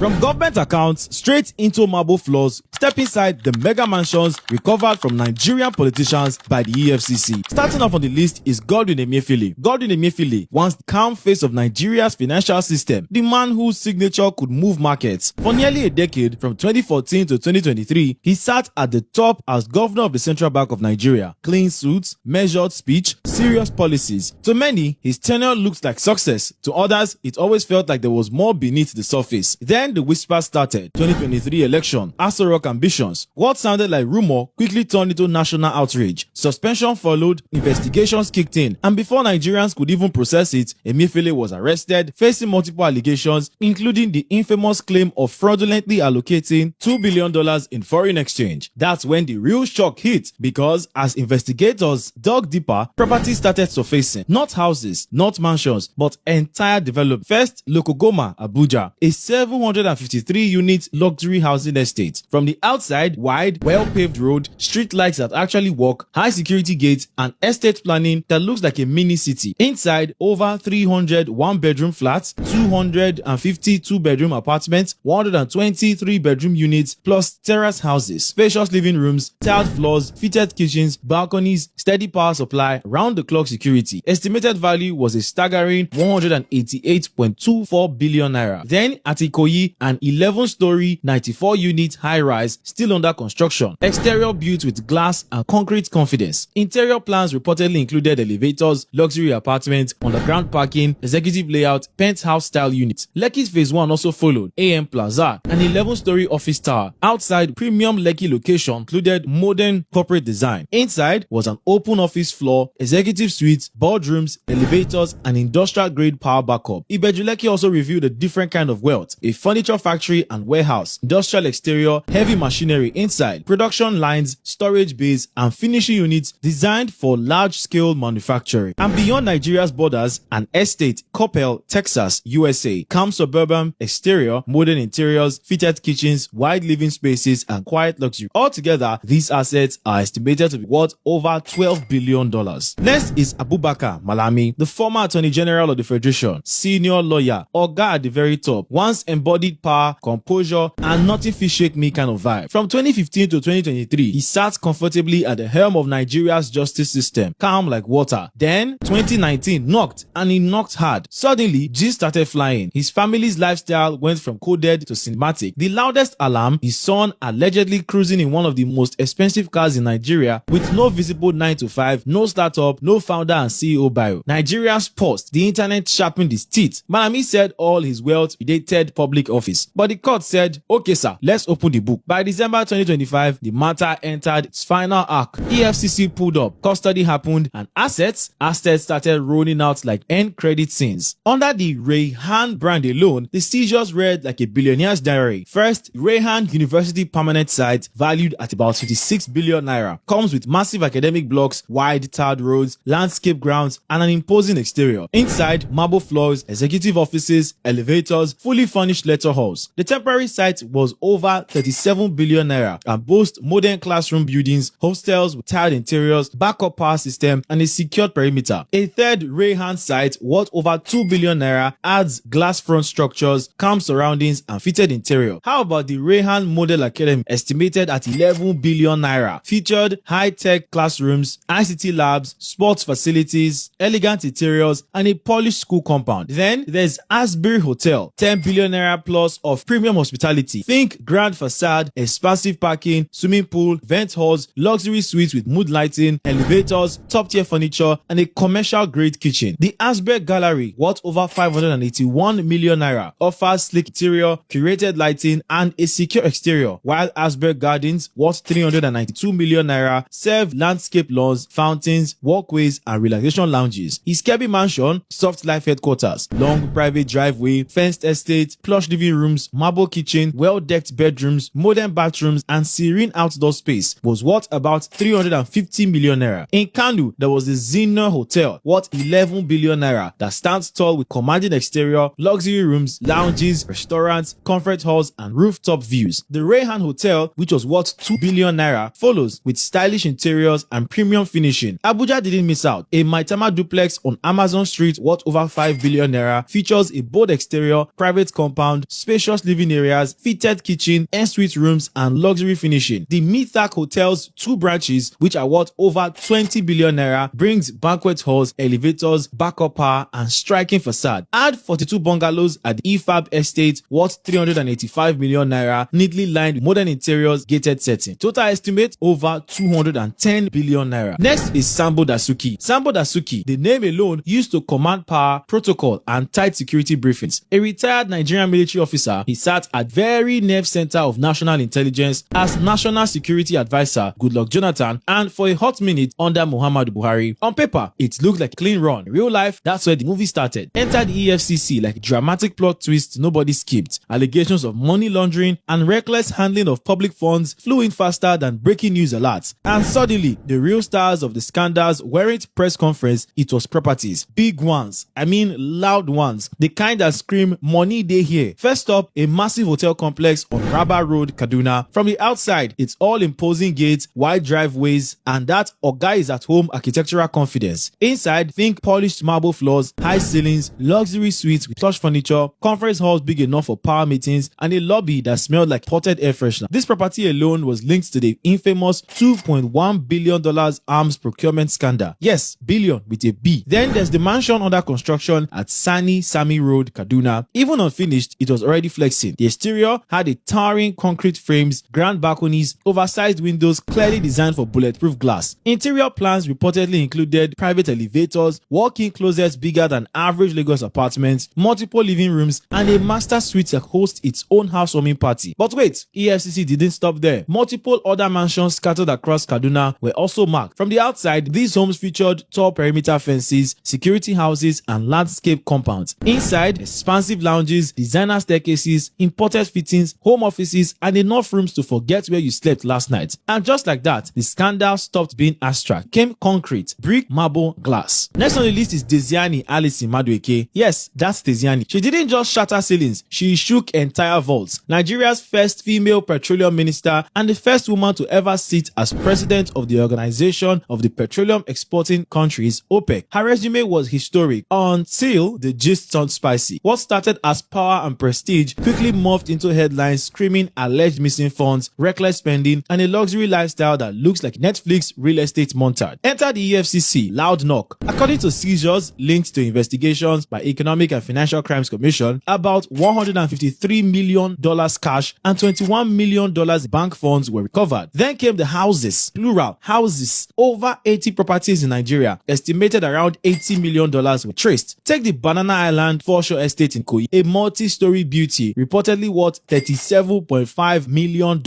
From government accounts straight into marble floors, step inside the mega mansions recovered from Nigerian politicians by the EFCC. Starting off on the list is Godwin Emefiele. Godwin Emefiele, once the calm face of Nigeria's financial system, the man whose signature could move markets. For nearly a decade, from 2014 to 2023, he sat at the top as governor of the Central Bank of Nigeria. Clean suits, measured speech, serious policies. To many, his tenure looked like success. To others, it always felt like there was more beneath the surface. Then the whispers started. 2023 election, Aso Rock ambitions. What sounded like rumor quickly turned into national outrage. Suspension followed, investigations kicked in, and before Nigerians could even process it, Emefiele was arrested, facing multiple allegations, including the infamous claim of fraudulently allocating $2 billion in foreign exchange. That's when the real shock hit, because as investigators dug deeper, properties started surfacing. Not houses, not mansions, but entire development. First, Lokogoma, Abuja, a 753-unit luxury housing estate. From the outside, wide, well-paved road, street lights that actually work, high security gates, and estate planning that looks like a mini city. Inside, over 300 one-bedroom flats, 250 two-bedroom apartments, 120 three-bedroom units, plus terrace houses, spacious living rooms, tiled floors, fitted kitchens, balconies, steady power supply, round-the-clock security. Estimated value was a staggering 188.24 billion naira. Then at Ikoyi, an 11-story, 94-unit high-rise still under construction. Exterior built with glass and concrete confidence. Interior plans reportedly included elevators, luxury apartments, underground parking, executive layout, penthouse-style units. Lekki's Phase 1 also followed. AM Plaza, an 11-story office tower. Outside, premium Lekki location included modern corporate design. Inside was an open office floor, executive suites, boardrooms, elevators, and industrial-grade power backup. Ibeju Lekki also revealed a different kind of wealth. A furniture factory and warehouse, industrial exterior, heavy machinery inside, production lines, storage bays, and finishing units designed for large-scale manufacturing. And beyond Nigeria's borders, an estate, Coppell, Texas, USA. Calm suburban exterior, modern interiors, fitted kitchens, wide living spaces, and quiet luxury. Altogether, these assets are estimated to be worth over $12 billion. Next is Abubakar Malami, the former Attorney General of the Federation, senior lawyer, Oga at the very top, once embodied power, composure, and nothing fit shake me kind of vibe. From 2015 to 2023, he sat comfortably at the helm of Nigeria's justice system, calm like water. Then, 2019 knocked, and he knocked hard. Suddenly, G started flying. His family's lifestyle went from coded to cinematic. The loudest alarm, his son allegedly cruising in one of the most expensive cars in Nigeria with no visible 9 to 5, no startup, no founder and CEO bio. Nigeria's Post, the internet sharpened its teeth. Malami said all his wealth predated public office. But the court said, okay sir, let's open the book. By December 2025, the matter entered its final arc. EFCC pulled up, custody happened, and assets started rolling out like end credit scenes. Under the Rayhan brand alone, the seizures read like a billionaire's diary. First, Rayhan University permanent site, valued at about 56 billion naira, comes with massive academic blocks, wide tarred roads, landscape grounds, and an imposing exterior. Inside, marble floors, executive offices, elevators, fully furnished lecture halls. The temporary site was over 37 billion naira and boasts modern classroom buildings, hostels with tiled interiors, backup power system, and a secured perimeter. A third Rayhan site, worth over 2 billion naira, adds glass front structures, calm surroundings, and fitted interior. How about the Rayhan Model Academy, estimated at 11 billion naira? Featured high-tech classrooms, ICT labs, sports facilities, elegant interiors, and a polished school compound. Then there's Asbury Hotel, 10 billion naira plus of premium hospitality. Think grand facade, expansive parking, swimming pool, vent halls, luxury suites with mood lighting, elevators, top-tier furniture, and a commercial-grade kitchen. The Asbury Gallery, worth over 581 million naira, offers sleek interior, curated lighting, and a secure exterior, while Asbury Gardens, worth 392 million naira, serve landscape lawns, fountains, walkways, and relaxation lounges. Iskebe Mansion, soft life headquarters, long private driveway, fenced estate, plush living rooms, marble kitchen, well-decked bedrooms, modern bathrooms, and serene outdoor space, was worth about 350 million naira. In Kanu, there was the Zinner Hotel, worth 11 billion naira, that stands tall with commanding exterior, luxury rooms, lounges, restaurants, comfort halls, and rooftop views. The Rayhan Hotel, which was worth 2 billion naira, follows with stylish interiors and premium finishing. Abuja didn't miss out. A Maitama duplex on Amazon Street, worth over 5 billion naira, features a bold exterior, private compound, spacious living areas, fitted kitchen, en-suite rooms, and luxury finishing. The Mithaq Hotel's 2 branches, which are worth over 20 billion naira, brings banquet halls, elevators, backup power, and striking facade. Add 42 bungalows at the Ifab estate worth 385 million naira, neatly lined with modern interiors, gated setting. Total estimate over 210 billion naira. Next is Sambo Dasuki. Sambo Dasuki, the name alone, used to command power, protocol, and tight security briefings. A retired Nigerian military officer, he sat at very nerve center of national intelligence as National Security Advisor Goodluck Jonathan, and for a hot minute under Muhammadu Buhari. On paper, it looked like a clean run. In real life, that's where the movie started. Entered the EFCC like a dramatic plot twist nobody skipped. Allegations of money laundering and reckless handling of public funds flew in faster than breaking news alerts. And suddenly, the real stars of the scandals weren't press conference, it was properties. Big ones. I mean loud ones. The kind that scream money day here. First up, a massive hotel complex on Rabba Road, Kaduna. From the outside, it's all imposing gates, wide driveways, and that Oga is at home architectural confidence. Inside, think polished marble floors, high ceilings, luxury suites with plush furniture, conference halls big enough for power meetings, and a lobby that smelled like potted air freshener. This property alone was linked to the infamous $2.1 billion arms procurement scandal. Yes, billion with a B. Then there's the mansion under construction at Sami Road, Kaduna. Even unfinished, it was already flexing. The exterior had a towering concrete frames, grand balconies, oversized windows clearly designed for bulletproof glass. Interior plans reportedly included private elevators, walk-in closets bigger than average Lagos apartments, multiple living rooms, and a master suite that hosts its own housewarming party. But wait, EFCC didn't stop there. Multiple other mansions scattered across Kaduna were also marked. From the outside, these homes featured tall perimeter fences, security houses, and landscape compounds. Inside, expansive lounges, designer staircases, imported fittings, home offices, and enough rooms to forget where you slept last night. And just like that, the scandal stopped being abstract, came concrete, brick, marble, glass. Next on the list is Desiani Alison Madueke. Yes, that's Desiani. She didn't just shatter ceilings, she shook entire vaults. Nigeria's first female petroleum minister and the first woman to ever sit as president of the Organization of the Petroleum Exporting Countries, OPEC. Her resume was historic until the gist turned spicy. What started as power and prestige quickly morphed into headlines screaming alleged missing funds, reckless spending, and a luxury lifestyle that looks like Netflix real estate montage. Enter the EFCC, loud knock. According to seizures linked to investigations by Economic and Financial Crimes Commission, about $153 million cash and $21 million bank funds were recovered. Then came the houses, plural, houses. Over 80 properties in Nigeria, estimated around $80 million were traced. Take the Banana Island Foreshore Estate in Ikoyi, a multi-story beauty, reportedly worth $37.5 million.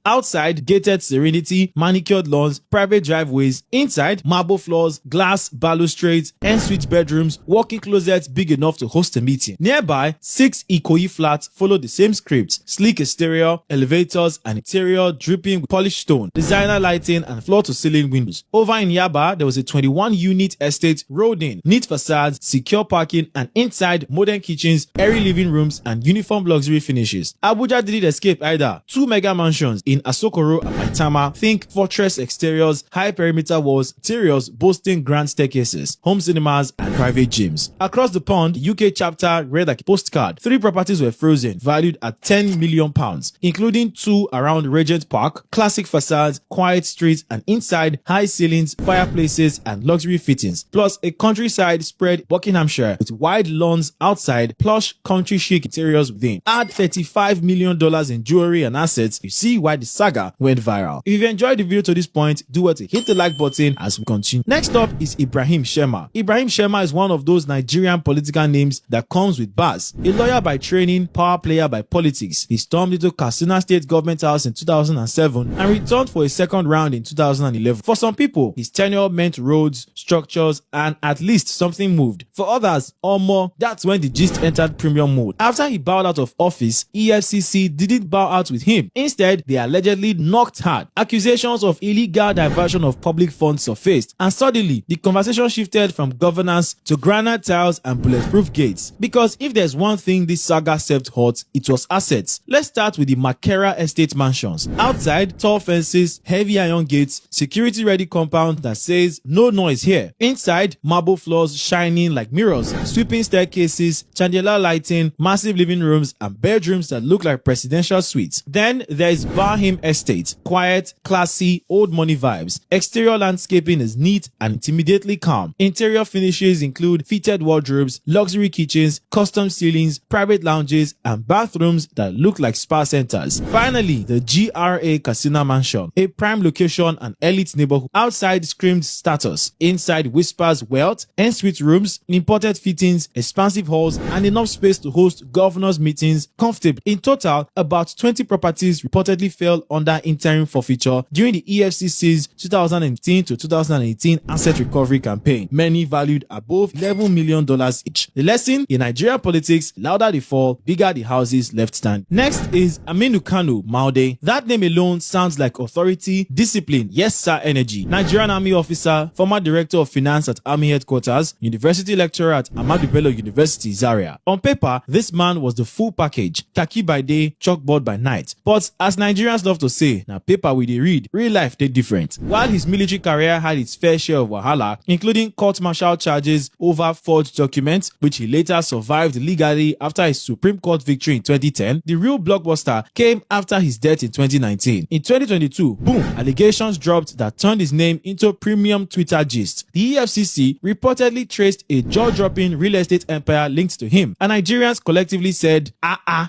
Outside, gated serenity, manicured lawns, private driveways. Inside, marble floors, glass balustrades, en-suite bedrooms, walk-in closets big enough to host a meeting. Nearby, 6 Ikoyi flats follow the same script: sleek exterior, elevators, and interior dripping with polished stone, designer lighting, and floor-to-ceiling windows. Over in Yaba, there was a 21-unit estate rolled in, neat facades, secure parking, and inside, modern kitchens, airy living rooms, and uniform luxury finishes. Abuja didn't escape either. 2 mega mansions in Asokoro and Maitama. Think fortress exteriors, high perimeter walls, interiors boasting grand staircases, home cinemas, and private gyms. Across the pond, the UK chapter read like a postcard. 3 properties were frozen, valued at £10 million, including 2 around Regent Park, classic facades, quiet streets, and inside, high ceilings, fireplaces, and luxury fittings, plus a countryside spread Buckinghamshire with wide lawns outside, plush country chic interiors within. Add $35 million in jewelry and assets, you see why the saga went viral. If you enjoyed the video to this point, do well to hit the like button as we continue. Next up is Ibrahim Shema. Ibrahim Shema is one of those Nigerian political names that comes with bars. A lawyer by training, power player by politics. He stormed into Katsina State Government House in 2007 and returned for a second round in 2011. For some people, his tenure meant roads, structures, and at least something moved. For others, or more, that's when the gist entered premium mode. After he bowed out of office, EFCC didn't bow out with him. Instead, they allegedly knocked hard. Accusations of illegal diversion of public funds surfaced, and suddenly, the conversation shifted from governance to granite tiles and bulletproof gates. Because if there's one thing this saga served hot, it was assets. Let's start with the Makera Estate mansions. Outside, tall fences, heavy iron gates, security-ready compound that says no noise here. Inside, marble floors shining like mirrors, sweeping staircases, chandelier lighting, massive massive living rooms, and bedrooms that look like presidential suites. Then there's Bahim Estate. Quiet, classy, old money vibes. Exterior landscaping is neat and intimidatingly calm. Interior finishes include fitted wardrobes, luxury kitchens, custom ceilings, private lounges, and bathrooms that look like spa centers. Finally, the GRA Casino Mansion, a prime location and elite neighborhood. Outside screams status, inside whispers wealth, en-suite rooms, imported fittings, expansive halls, and enough space to host governors' meetings comfortably. In total, about 20 properties reportedly fell under interim forfeiture during the EFCC's 2015 to 2018 asset recovery campaign, many valued above $11 million each. The lesson: in Nigerian politics, louder the fall, bigger the houses left standing. Next is Aminu Kano Maude. That name alone sounds like authority, discipline, yes sir energy. Nigerian Army officer, former director of finance at Army headquarters, university lecturer at Ahmadu Bello University, Zaria. On paper, this man was the full package, khaki by day, chalkboard by night. But as Nigerians love to say, now paper we dey read, real life dey different. While his military career had its fair share of wahala, including court-martial charges over forged documents, which he later survived legally after his Supreme Court victory in 2010, the real blockbuster came after his death in 2019. In 2022, boom, allegations dropped that turned his name into premium Twitter gist. The EFCC reportedly traced a jaw-dropping real estate empire linked to him, and Nigerians collectively said,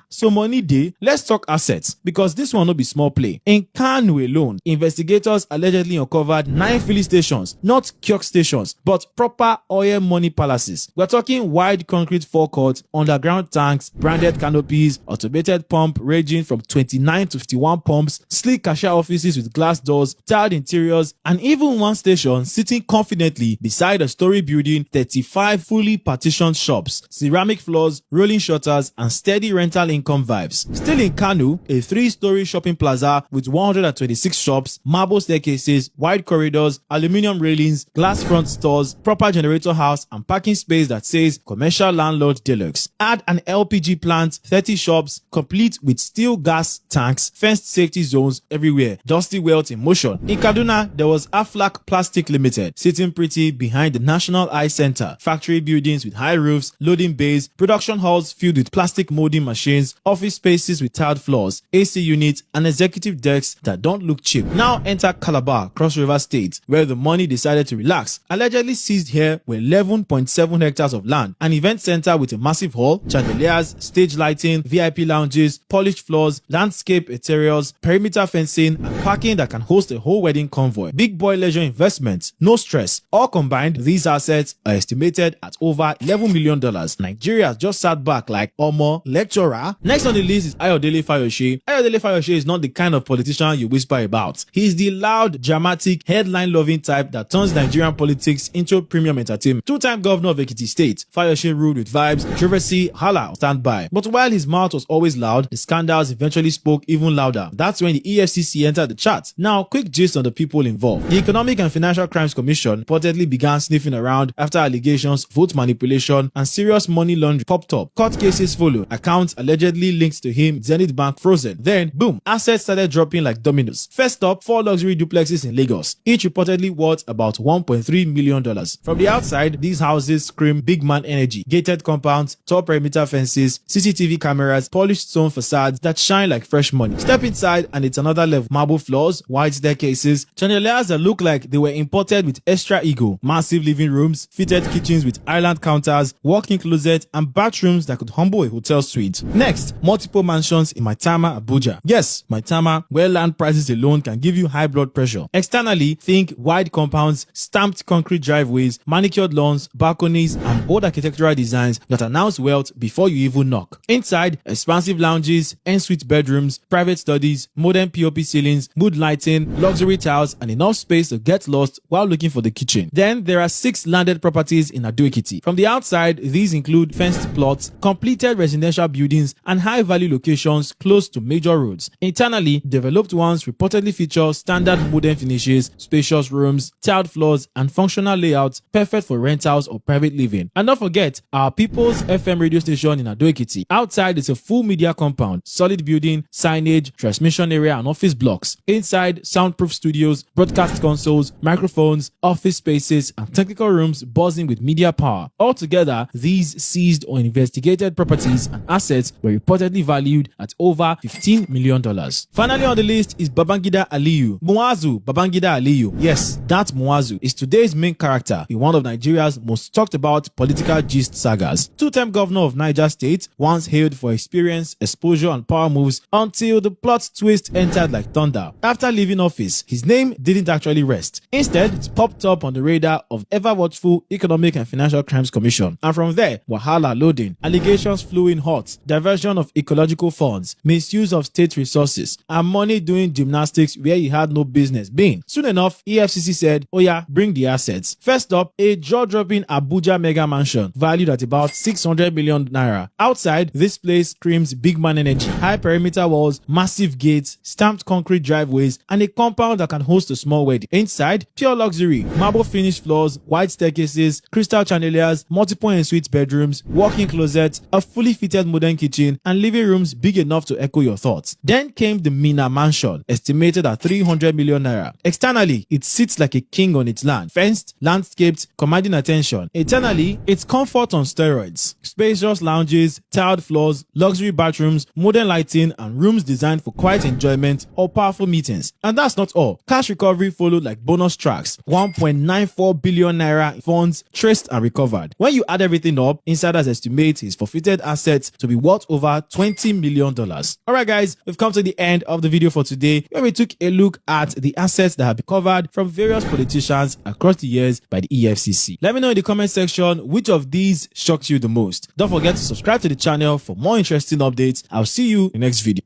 so money dey, let's talk assets, because this one no be small play. In Kano alone, investigators allegedly uncovered 9 filling stations, not kiosk stations, but proper oil money palaces. We're talking wide concrete forecourts, underground tanks, branded canopies, automated pump ranging from 29 to 51 pumps, sleek cashier offices with glass doors, tiled interiors, and even one station sitting confidently beside a story building, 35 fully partitioned shops, ceramic floors, rolling shutters, and steady rental income vibes. Still in Kano, a 3-story shopping plaza with 126 shops, marble staircases, wide corridors, aluminium railings, glass front stores, proper generator house, and parking space that says commercial landlord deluxe. Add an LPG plant, 30 shops, complete with steel gas tanks, fenced safety zones everywhere. Dusty wealth in motion. In Kaduna, there was Aflac Plastic Limited, sitting pretty behind the National Eye Center. Factory buildings with high roofs, loading bays, production halls filled with plastic molding machines, office spaces with tiled floors, AC units, and executive desks that don't look cheap. Now enter Calabar, Cross River State, where the money decided to relax. Allegedly seized here were 11.7 hectares of land, an event center with a massive hall, chandeliers, stage lighting, VIP lounges, polished floors, landscape interiors, perimeter fencing, and parking that can host a whole wedding convoy. Big boy leisure investments, no stress. All combined, these assets are estimated at over $11 million. Nigeria just sat back like, Omo, lecturer. Next on the list is Ayodele Fayose. Ayodele Fayose is not the kind of politician you whisper about. He is the loud, dramatic, headline-loving type that turns Nigerian politics into premium entertainment. Two-time governor of Ekiti State, Fayose ruled with vibes, controversy, hala, standby. But while his mouth was always loud, the scandals eventually spoke even louder. That's when the EFCC entered the chat. Now, quick gist on the people involved. The Economic and Financial Crimes Commission reportedly began sniffing around after allegations, vote manipulation, and serious money laundering popped up. Court cases followed. Accounts allegedly linked to him, Zenith Bank frozen. Then, boom, assets started dropping like dominoes. First up, 4 luxury duplexes in Lagos, each reportedly worth about $1.3 million. From the outside, these houses scream big man energy. Gated compounds, tall perimeter fences, CCTV cameras, polished stone facades that shine like fresh money. Step inside and it's another level. Marble floors, wide staircases, chandeliers that look like they were imported with extra ego, massive living rooms, fitted kitchens with island counters, walk-in closets, and bathrooms that could humble a hotel suite. Next, multiple mansions in Maitama, Abuja. Yes, Maitama, where land prices alone can give you high blood pressure. Externally, think wide compounds, stamped concrete driveways, manicured lawns, balconies, and bold architectural designs that announce wealth before you even knock. Inside, expansive lounges, en-suite bedrooms, private studies, modern POP ceilings, mood lighting, luxury tiles, and enough space to get lost while looking for the kitchen. Then there are 6 landed properties in Ado-Ekiti. From the outside, these include fenced plots, completed residential buildings, and high-value locations close to major roads. Internally, developed ones reportedly feature standard modern finishes, spacious rooms, tiled floors, and functional layouts perfect for rentals or private living. And don't forget, our People's FM radio station in Ado-Ekiti. Outside is a full media compound, solid building, signage, transmission area, and office blocks. Inside, soundproof studios, broadcast consoles, microphones, office spaces, and technical rooms buzzing with media power. Altogether, these seized or investigated properties properties and assets were reportedly valued at over $15 million. Finally on the list is Babangida Aliyu. Muazu Babangida Aliyu. Yes, that Muazu is today's main character in one of Nigeria's most talked about political gist sagas. Two-time governor of Niger State, once hailed for experience, exposure and power moves until the plot twist entered like thunder. After leaving office, his name didn't actually rest. Instead, it popped up on the radar of ever-watchful Economic and Financial Crimes Commission. And from there, wahala loading, allegations flew in hot, diversion of ecological funds, misuse of state resources, and money doing gymnastics where he had no business being. Soon enough, EFCC said, oh yeah, bring the assets. First up, a jaw-dropping Abuja mega mansion valued at about 600 million naira. Outside, this place screams big man energy. High perimeter walls, massive gates, stamped concrete driveways, and a compound that can host a small wedding. Inside, pure luxury, marble finished floors, wide staircases, crystal chandeliers, multiple ensuite bedrooms, walk-in closets, a fully fitted modern kitchen, and living rooms big enough to echo your thoughts. Then came the Mina mansion, estimated at 300 million naira. Externally, it sits like a king on its land, fenced, landscaped, commanding attention. Internally, it's comfort on steroids. Spacious lounges, tiled floors, luxury bathrooms, modern lighting, and rooms designed for quiet enjoyment or powerful meetings. And that's not all. Cash recovery followed like bonus tracks. 1.94 billion naira funds traced and recovered. When you add everything up, insiders estimate his forfeited assets to be worth over $20 million. Alright guys, we've come to the end of the video for today, where we took a look at the assets that have been covered from various politicians across the years by the EFCC. Let me know in the comment section which of these shocked you the most. Don't forget to subscribe to the channel for more interesting updates. I'll see you in the next video.